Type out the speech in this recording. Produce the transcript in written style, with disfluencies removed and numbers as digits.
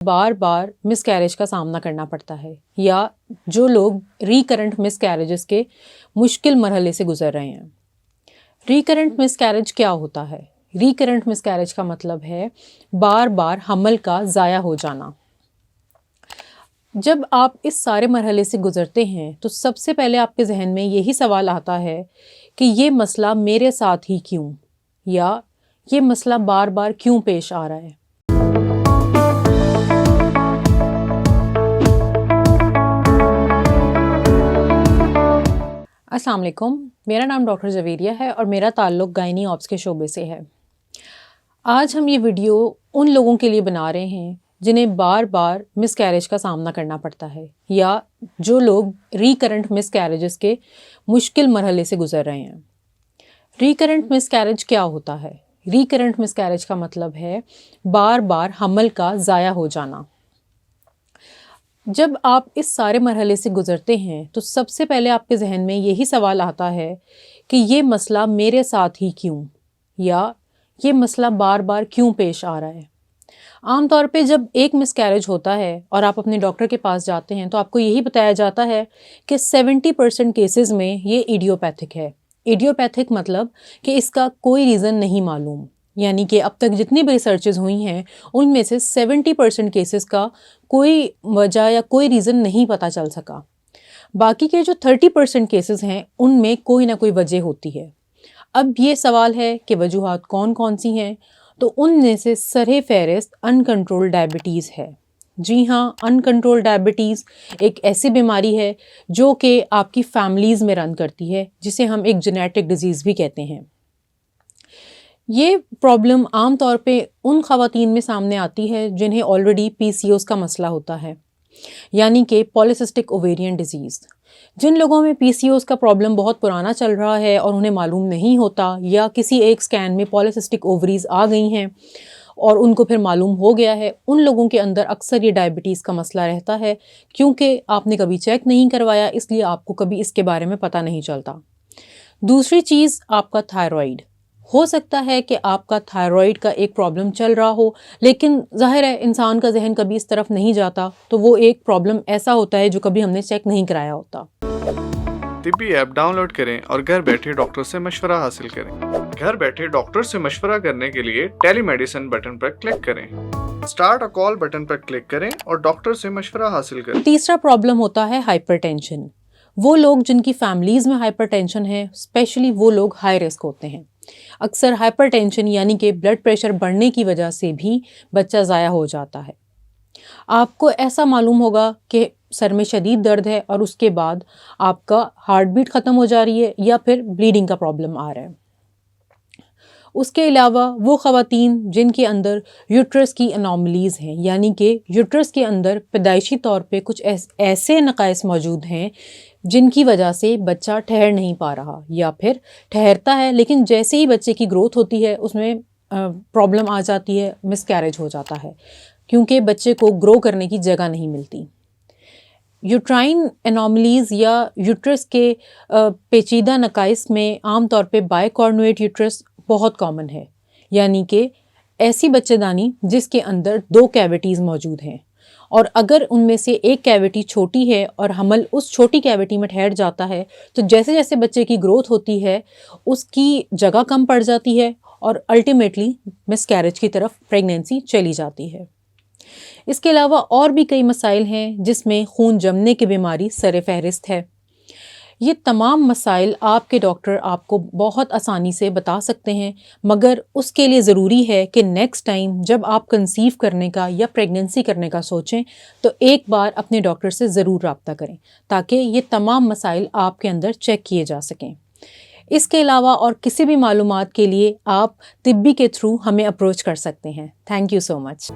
بار بار مس carriage کا سامنا کرنا پڑتا ہے یا جو لوگ ریکرنٹ مس کیریجز کے مشکل مرحلے سے گزر رہے ہیں۔ ریکرنٹ مس کیریج کیا ہوتا ہے؟ ریکرنٹ مس کیریج کا مطلب ہے بار بار حمل کا ضائع ہو جانا۔ جب آپ اس سارے مرحلے سے گزرتے ہیں تو سب سے پہلے آپ کے ذہن میں یہی سوال آتا ہے کہ یہ مسئلہ میرے ساتھ ہی کیوں، یا یہ مسئلہ بار بار کیوں پیش آ رہا ہے۔ السلام علیکم، میرا نام ڈاکٹر جویریہ ہے اور میرا تعلق گائنی آپس کے شعبے سے ہے۔ آج ہم یہ ویڈیو ان لوگوں کے لیے بنا رہے ہیں جنہیں بار بار مس کیریج کا سامنا کرنا پڑتا ہے یا جو لوگ ریکرنٹ مس کیریجز کے مشکل مرحلے سے گزر رہے ہیں۔ ریکرنٹ مس کیریج کیا ہوتا ہے؟ ریکرنٹ مس کیریج کا مطلب ہے بار بار حمل کا ضائع ہو جانا۔ جب آپ اس سارے مرحلے سے گزرتے ہیں تو سب سے پہلے آپ کے ذہن میں یہی سوال آتا ہے کہ یہ مسئلہ میرے ساتھ ہی کیوں، یا یہ مسئلہ بار بار کیوں پیش آ رہا ہے۔ عام طور پہ جب ایک مس کیریج ہوتا ہے اور آپ اپنے ڈاکٹر کے پاس جاتے ہیں تو آپ کو یہی بتایا جاتا ہے کہ 70% کیسز میں یہ ایڈیوپیتھک ہے۔ ایڈیوپیتھک مطلب کہ اس کا کوئی ریزن نہیں معلوم، یعنی کہ اب تک جتنی بھی ریسرچز ہوئی ہیں ان میں سے 70% کیسز کا کوئی وجہ یا کوئی ریزن نہیں پتہ چل سکا۔ باقی کے جو 30% کیسز ہیں ان میں کوئی نہ کوئی وجہ ہوتی ہے۔ اب یہ سوال ہے کہ وجوہات کون کون سی ہیں، تو ان میں سے سرِ فہرست انکنٹرول ڈائبٹیز ہے۔ جی ہاں، انکنٹرول ڈائبٹیز ایک ایسی بیماری ہے جو کہ آپ کی فیملیز میں رن کرتی ہے، جسے ہم ایک جینیٹک ڈیزیز بھی کہتے ہیں۔ یہ پرابلم عام طور پہ ان خواتین میں سامنے آتی ہے جنہیں آلریڈی PCOS کا مسئلہ ہوتا ہے، یعنی کہ پالیسسٹک اوویرین ڈیزیز۔ جن لوگوں میں PCOS کا پرابلم بہت پرانا چل رہا ہے اور انہیں معلوم نہیں ہوتا، یا کسی ایک سکین میں پالیسسٹک اووریز آ گئی ہیں اور ان کو پھر معلوم ہو گیا ہے، ان لوگوں کے اندر اکثر یہ ڈائبٹیز کا مسئلہ رہتا ہے، کیونکہ آپ نے کبھی چیک نہیں کروایا، اس لیے آپ کو کبھی اس کے بارے میں پتہ نہیں چلتا۔ دوسری چیز آپ کا تھائرائیڈ۔ ہو سکتا ہے کہ آپ کا تھائرائیڈ کا ایک پرابلم چل رہا ہو، لیکن ظاہر ہے انسان کا ذہن کبھی اس طرف نہیں جاتا، تو وہ ایک پرابلم ایسا ہوتا ہے جو کبھی ہم نے چیک نہیں کرایا ہوتا۔ طبی ایپ ڈاؤن لوڈ کریں اور گھر بیٹھے ڈاکٹر سے مشورہ حاصل کریں۔ گھر بیٹھے ڈاکٹر سے مشورہ کرنے کے لیے ٹیلی میڈیسن بٹن پر کلک کریں، start a call button per click کریں اور ڈاکٹر سے مشورہ حاصل کریں۔ تیسرا پرابلم ہوتا ہے ہائپر ٹینشن۔ وہ لوگ جن کی فیملیز میں ہائپر ٹینشن ہے، اسپیشلی وہ لوگ ہائی رسک ہوتے ہیں۔ اکثر ہائپر ٹینشن یعنی کہ بلڈ پریشر بڑھنے کی وجہ سے بھی بچہ ضائع ہو جاتا ہے۔ آپ کو ایسا معلوم ہوگا کہ سر میں شدید درد ہے اور اس کے بعد آپ کا ہارٹ بیٹ ختم ہو جا رہی ہے یا پھر بلیڈنگ کا پرابلم آ رہا ہے۔ اس کے علاوہ وہ خواتین جن کے اندر یوٹرس کی انوملیز ہیں، یعنی کہ یوٹرس کے اندر پیدائشی طور پہ کچھ ایسے نقائص موجود ہیں جن کی وجہ سے بچہ ٹھہر نہیں پا رہا، یا پھر ٹھہرتا ہے لیکن جیسے ہی بچے کی گروتھ ہوتی ہے اس میں پرابلم آ جاتی ہے، مس کیریج ہو جاتا ہے، کیونکہ بچے کو گرو کرنے کی جگہ نہیں ملتی۔ یوٹرائن انوملیز یا یوٹرس کے پیچیدہ نقائص میں عام طور پہ بائیکارنویٹ یوٹرس بہت کامن ہے، یعنی کہ ایسی بچے دانی جس کے اندر 2 کیویٹیز موجود ہیں، اور اگر ان میں سے ایک کیویٹی چھوٹی ہے اور حمل اس چھوٹی کیویٹی میں ٹھہر جاتا ہے تو جیسے جیسے بچے کی گروتھ ہوتی ہے اس کی جگہ کم پڑ جاتی ہے اور الٹیمیٹلی مس کیریج کی طرف پریگنینسی چلی جاتی ہے۔ اس کے علاوہ اور بھی کئی مسائل ہیں جس میں خون جمنے کی بیماری سر فہرست ہے۔ یہ تمام مسائل آپ کے ڈاکٹر آپ کو بہت آسانی سے بتا سکتے ہیں، مگر اس کے لیے ضروری ہے کہ نیکسٹ ٹائم جب آپ کنسیو کرنے کا یا پریگنینسی کرنے کا سوچیں تو ایک بار اپنے ڈاکٹر سے ضرور رابطہ کریں تاکہ یہ تمام مسائل آپ کے اندر چیک کیے جا سکیں۔ اس کے علاوہ اور کسی بھی معلومات کے لیے آپ طبی کے تھرو ہمیں اپروچ کر سکتے ہیں۔ Thank you so much.